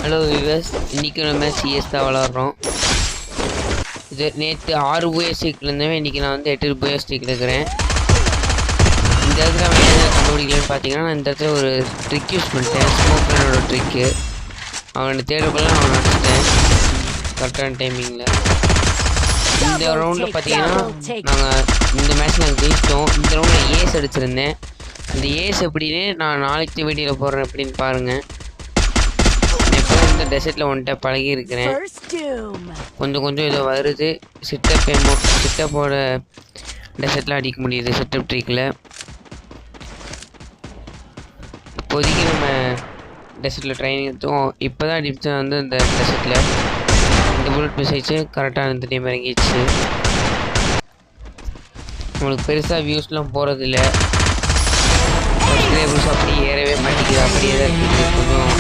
Hello விவஸ், இன்றைக்கி நம்ம CS தான் விளாட்றோம். இது நேற்று 6 பூயா ஸ்ட்ரீக்கில் இருந்தவே இன்றைக்கி நான் வந்து 8 பூயா ஸ்ட்ரீக்கில் இருக்கிறேன். இந்த இடத்துல அவன் என்ன கண்டுபிடிக்கலன்னு பார்த்தீங்கன்னா, நான் இந்த இடத்துல ஒரு ட்ரிக் யூஸ் பண்ணிட்டேன். ஸ்மோக்கனோட ட்ரிக்கு. அவனை தேடுறப்பெல்லாம் அவன் அடிச்சிட்டேன் கரெக்டான டைமிங்கில். இந்த ரவுண்டில் பார்த்தீங்கன்னா நாங்கள் இந்த மேட்ச் நாங்கள் ஜெயிச்சிட்டோம். இந்த ரவுண்டில் ஏஸ் அடிச்சிருந்தேன். அந்த ஏஸ் எப்படின்னு நான் நாளைக்கு வீடியோவில் போடுறேன் எப்படின்னு பாருங்கள். இந்த டெசர்ட்டில் வந்துட்டு பழகி இருக்கிறேன். கொஞ்சம் கொஞ்சம் இதை வருது. சிட்டப்போட டெசர்ட்டில் அடிக்க முடியுது. சிட்டப் ட்ரிக்கில் இப்போதைக்கு நம்ம டெசர்ட்டில் ட்ரைனிங் எடுத்தோம். இப்போ தான் அடிப்பேன் வந்து இந்த டெசர்ட்டில் இந்த புல்லட் மிஸ் கரெக்டாக இந்த டைம் இறங்கிடுச்சு. உங்களுக்கு பெருசாக வியூஸ்லாம் போகிறதில்ல. சப்ஸ்கிரைபர்ஸ் அப்படியே ஏறவே மாட்டேங்குது. அப்படியே தான் இருக்குது கொஞ்சம்